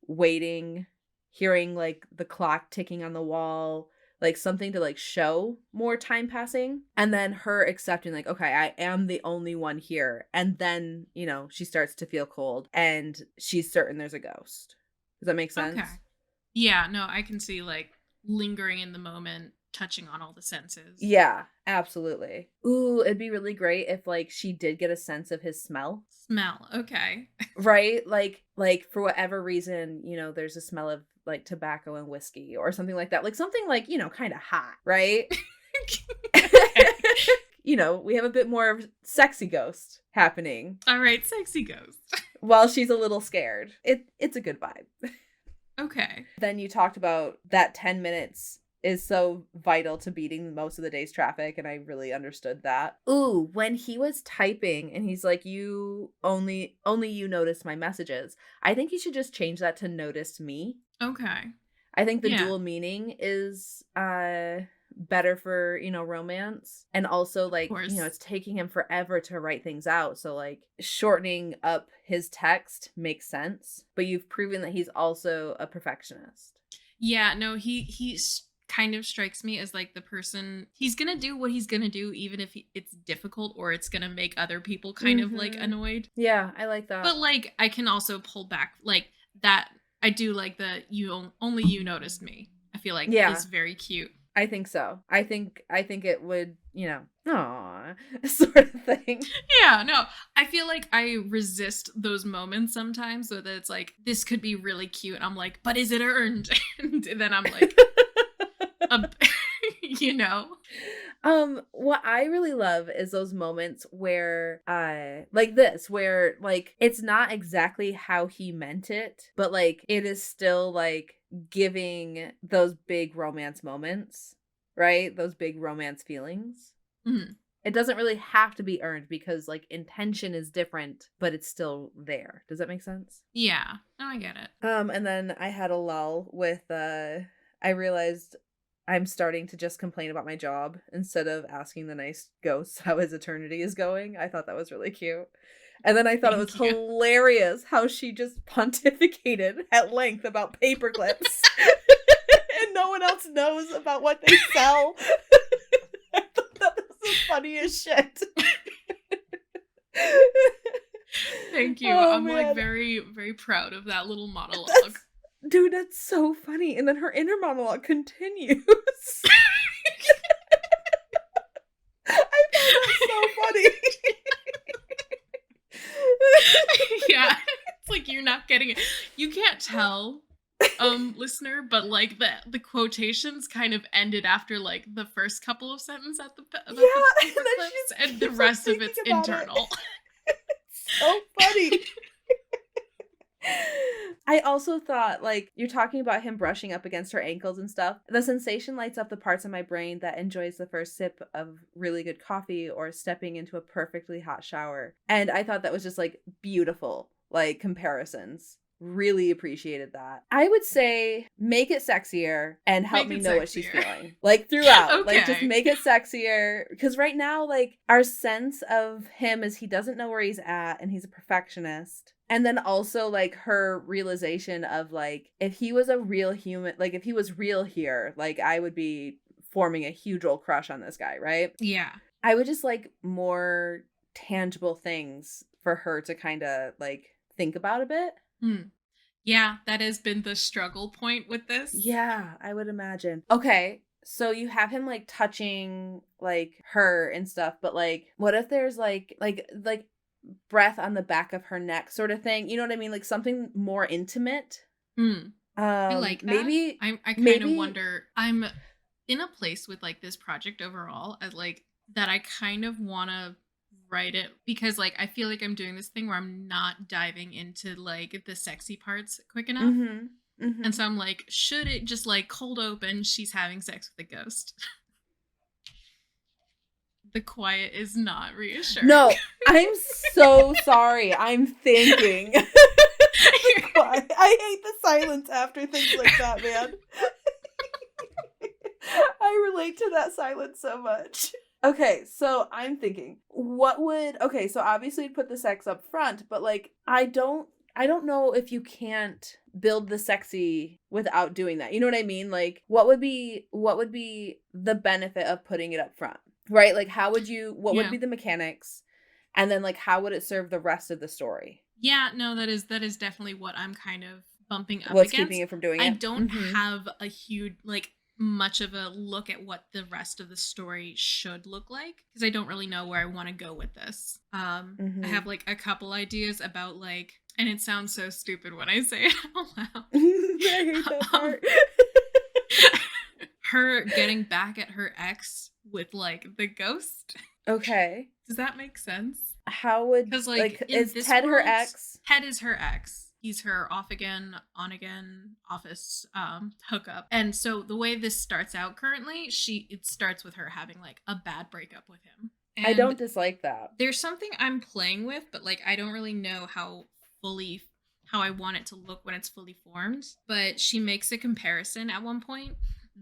waiting, hearing like the clock ticking on the wall, like something to like show more time passing, and then her accepting like okay, I am the only one here, and then she starts to feel cold and she's certain there's a ghost. Does that make Okay. sense? Yeah, no, I can see like lingering in the moment, touching on all the senses. Yeah, absolutely. Ooh, it'd be really great if like she did get a sense of his smell. Smell. Okay. Right? Like for whatever reason, there's a smell of like tobacco and whiskey or something like that. Like something like, kind of hot, right? Okay. We have a bit more of sexy ghost happening All right, sexy ghost. while she's a little scared. It's a good vibe. Okay. Then you talked about that 10 minutes is so vital to beating most of the day's traffic, and I really understood that. Ooh, when he was typing and he's like, you only you noticed my messages. I think you should just change that to noticed me. Okay. I think the Yeah. dual meaning is better for, romance. And also Of like, course. it's taking him forever to write things out. So like shortening up his text makes sense, but you've proven that he's also a perfectionist. Yeah, no, he's kind of strikes me as like the person he's gonna do what he's gonna do even if it's difficult or it's gonna make other people kind of like Mhm. annoyed. Yeah, I like that. But like I can also pull back like that. I do like the only you noticed me. I feel like Yeah, is very cute. I think so. I think it would, aw, sort of thing. Yeah, no, I feel like I resist those moments sometimes, so that it's like this could be really cute. I'm like, but is it earned? And then I'm like, um, you know. What I really love is those moments where like this where like it's not exactly how he meant it, but like it is still like giving those big romance moments, right? Those big romance feelings. Mhm. It doesn't really have to be earned because like intention is different, but it's still there. Does that make sense? Yeah, no, I get it. And then I had a lull with I realized I'm starting to just complain about my job instead of asking the nice ghost how his eternity is going. I thought that was really cute. And then I thought it was Thank you. hilarious how she just pontificated at length about paper clips. And no one else knows about what they sell. I thought that was the funniest shit. Thank you. Oh I'm like man. very, very proud of that little monologue. Dude, that's so funny. And then her inner monologue continues. I thought that was so funny. Yeah, it's like you're not getting it. You can't tell, listener, but like the quotations kind of ended after like the first couple of sentences at about the Yeah, paper and then clips, she and the keeps, like, rest of it's thinking about it. internal. It's so funny. I also thought, like, you're talking about him brushing up against her ankles and stuff. The sensation lights up the parts of my brain that enjoys the first sip of really good coffee or stepping into a perfectly hot shower. And I thought that was just, like, beautiful, like, comparisons. Really appreciated that. I would say make it sexier and help Make me it know what she's sexier. feeling. Like, throughout. Like, just Okay. make it sexier. Because right now, like, our sense of him is he doesn't know where he's at and he's a perfectionist. And then also, like, her realization of, like, if he was a real human, like, if he was real here, like, I would be forming a huge old crush on this guy, right? Yeah. I would just like more tangible things for her to kind of, like, think about a bit. Yeah, that has been the struggle point with this. Yeah, I would imagine. Okay, so you have him, like, touching, like, her and stuff, but, like, what if there's, like breath on the back of her neck sort of thing? You know what I mean? Like, something more intimate. I like that. Maybe I kind of maybe wonder. in a place with like this project overall as like that I kind of want to write it because like I feel like I'm doing this thing where I'm not diving into like the sexy parts quick enough. Mm-hmm. Mm-hmm. And so I'm like, should it just like cold open, she's having sex with a ghost? The quiet is not reassuring. No, I'm so sorry. I'm thinking. I hate the silence after things like that, man. I relate to that silence so much. Okay, so I'm thinking, okay, so obviously you'd put the sex up front, but like I don't know if you can't build the sexy without doing that. You know what I mean? Like what would be the benefit of putting it up front? Right? Like what would be the mechanics? And then like how would it serve the rest of the story? Yeah, no, that is definitely what I'm kind of bumping up What's against. keeping it from doing it? I don't have a huge like much of a look at what the rest of the story should look like because I don't really know where I want to go with this. I have like a couple ideas about like, and it sounds so stupid when I say it out loud. I hate that part. Her getting back at her ex with like the ghost. Okay. Does that make sense? How would, because like is Ted her ex? Ted is her ex. He's her off again, on again office hookup. And so the way this starts out currently, it starts with her having like a bad breakup with him. And I don't dislike that. There's something I'm playing with, but like I don't really know how I want it to look when it's fully formed. But she makes a comparison at one point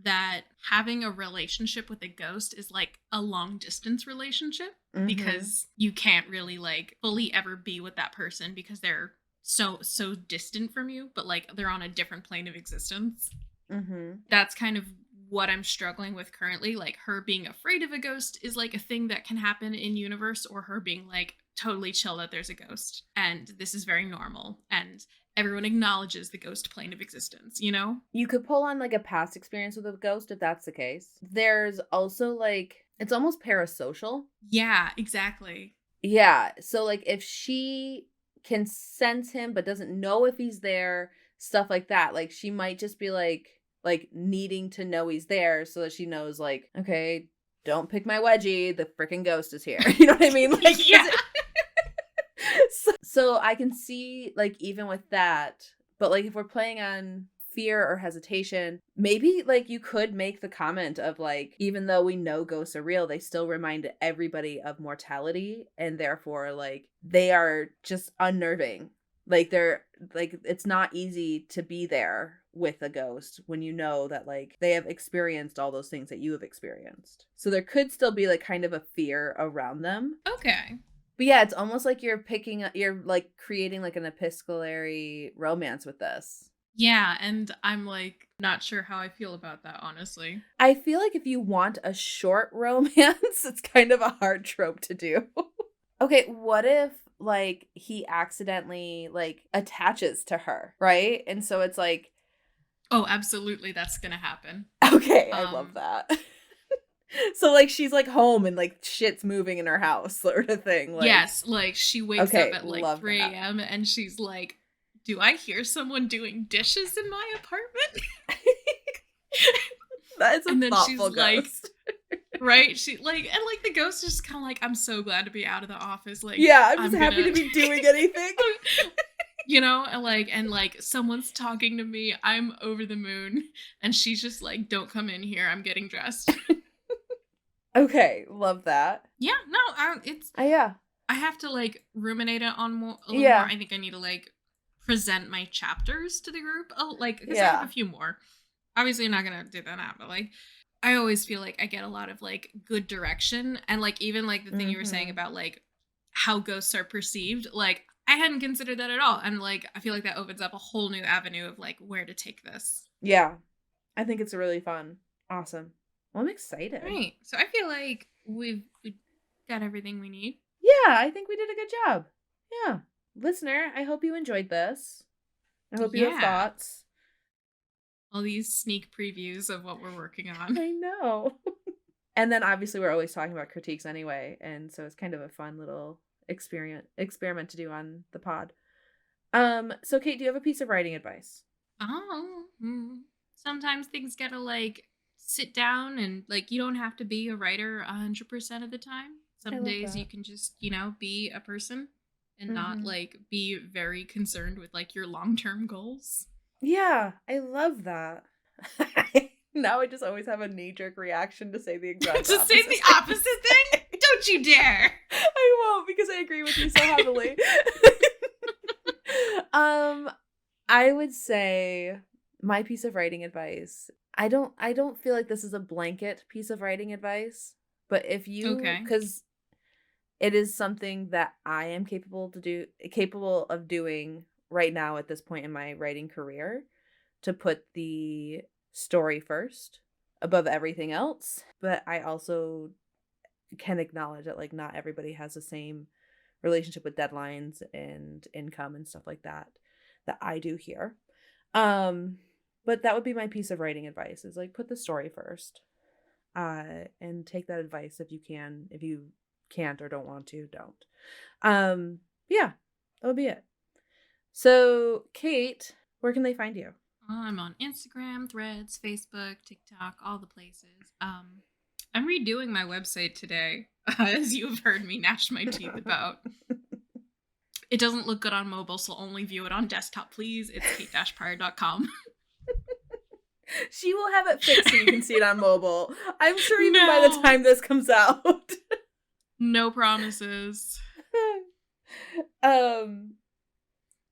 that having a relationship with a ghost is like a long distance relationship because you can't really like fully ever be with that person because they're so distant from you, but like they're on a different plane of existence. That's kind of what I'm struggling with currently. Like her being afraid of a ghost is like a thing that can happen in universe, or her being like totally chill that there's a ghost and this is very normal and everyone acknowledges the ghost plane of existence, you know? You could pull on like a past experience with a ghost if that's the case. There's also like, it's almost parasocial. Yeah, exactly. Yeah. So like if she can sense him but doesn't know if he's there, stuff like that. Like she might just be like needing to know he's there so that she knows like, okay, don't pick my wedgie, the freaking ghost is here. You know what I mean? Like yeah. So I can see like even with that, but like if we're playing on fear or hesitation, maybe like you could make the comment of like, even though we know ghosts are real, they still remind everybody of mortality, and therefore like they are just unnerving. Like they're like, it's not easy to be there with a ghost when you know that like they have experienced all those things that you have experienced. So there could still be like kind of a fear around them. Okay. But yeah, it's almost like you're like creating like an epistolary romance with this. Yeah, and I'm like not sure how I feel about that, honestly. I feel like if you want a short romance, it's kind of a hard trope to do. Okay, what if like he accidentally like attaches to her, right? And so it's like, oh, absolutely, that's gonna happen. Okay, I love that. So like she's like home and like shit's moving in her house sort of thing. Like, yes, like she wakes up at like 3 a.m. and she's like, do I hear someone doing dishes in my apartment? That is a thoughtful ghost. Like, right? She like, and like the ghost is just kind of like, I'm so glad to be out of the office. Like, yeah, I'm just happy to be doing anything. You know, and like someone's talking to me, I'm over the moon, and she's just like, don't come in here, I'm getting dressed. Okay, love that. Yeah, no, it's yeah. I have to like ruminate it on a little more. I think I need to like present my chapters to the group. Oh, like because I have a few more. Obviously, I'm not gonna do that now, but like I always feel like I get a lot of like good direction, and like even like the thing you were saying about like how ghosts are perceived, like I hadn't considered that at all, and like I feel like that opens up a whole new avenue of like where to take this. Yeah, I think it's really fun. Awesome. Well, I'm excited. Right. So I feel like we've got everything we need. Yeah, I think we did a good job. Yeah. Listener, I hope you enjoyed this. I hope you have thoughts. All these sneak previews of what we're working on. I know. And then obviously we're always talking about critiques anyway, and so it's kind of a fun little experiment to do on the pod. So Kate, do you have a piece of writing advice? Sometimes things gotta like sit down and like you don't have to be a writer 100% of the time. I Some love days you that. can just, be a person and not Hmm. like be very concerned with like your long-term goals. Yeah, I love that. Now I just always have a knee-jerk reaction to say the To exact say opposite the thing. opposite thing? Don't you dare. I won't because I agree with you so heavily. um, I would say my piece of writing advice. I don't feel like this is a blanket piece of writing advice, but if you Okay. cuz it is something that I am capable of doing right now at this point in my writing career, to put the story first above everything else, but I also can acknowledge that like not everybody has the same relationship with deadlines and income and stuff like that I do here. Um but that would be my piece of writing advice, is like put the story first. And take that advice if you can. If you can't or don't want to, don't. Yeah, that would be it. So, Kate, where can they find you? I'm on Instagram, Threads, Facebook, TikTok, all the places. I'm redoing my website today, as you have heard me gnash my teeth about. It doesn't look good on mobile, so only view it on desktop, please. It's kate-pryor.com. She will have it fixed so you can see it on mobile. I'm sure even by the No. time this comes out. No promises. um,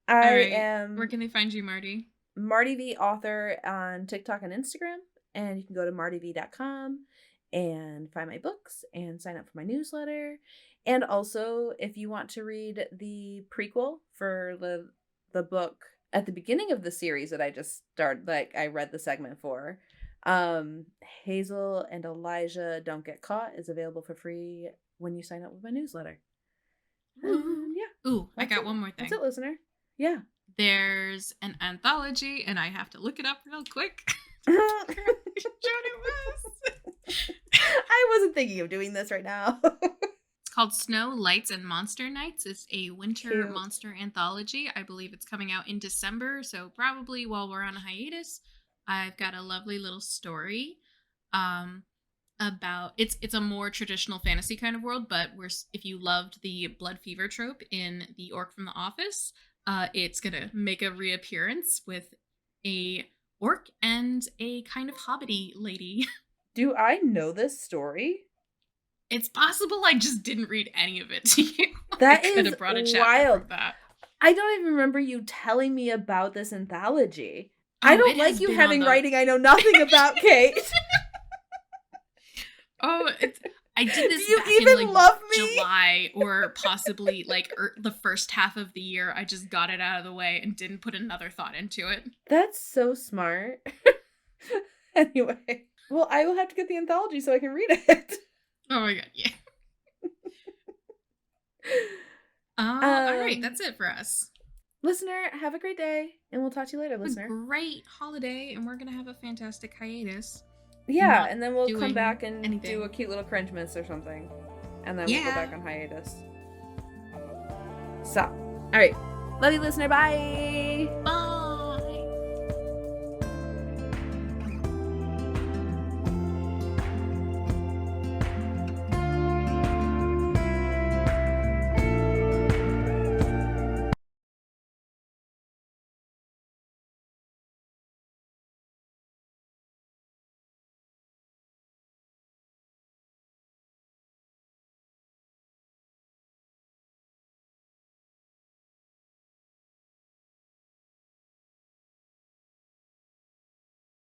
All I right. Where am can they find you, Marty? Marty V author on TikTok and Instagram, and you can go to martyv.com and find my books and sign up for my newsletter. And also, if you want to read the prequel for the book at the beginning of the series that I just started, like I read the segment for, Hazel and Elijah Don't Get Caught is available for free when you sign up with my newsletter. Ooh. And yeah, Ooh, I that's got it. one more That's thing. it, listener. Yeah. There's an anthology, and I have to look it up real quick. What it was. I wasn't thinking of doing this right now. It's called Snow, Lights, and Monster Nights. It's a winter Cute. monster anthology. I believe it's coming out in December, so probably while we're on a hiatus. I've got a lovely little story um, about it's a more traditional fantasy kind of world, but if you loved the blood fever trope in The Orc from The Office, it's gonna make a reappearance with a orc and a kind of hobbity lady. Do I know this story? It's possible I just didn't read any of it to you. That I could is have brought a chapter wild. from that. I don't even remember you telling me about this anthology. I Oh, don't it like has you been on having the. writing I know nothing about, Kate. Oh, I did this Do you back even in like love me? July or possibly like the first half of the year. I just got it out of the way and didn't put another thought into it. That's so smart. Anyway, well, I will have to get the anthology so I can read it. Oh my god, yeah. All right, that's it for us. Listener, have a great day, and we'll talk to you later, Have a listener. great holiday, and we're gonna have a fantastic hiatus. Yeah, Not and then we'll come doing back and anything. do a cute little cringe miss or something. And then we'll go back on hiatus. So, all right. Love you, listener. Bye. Bye.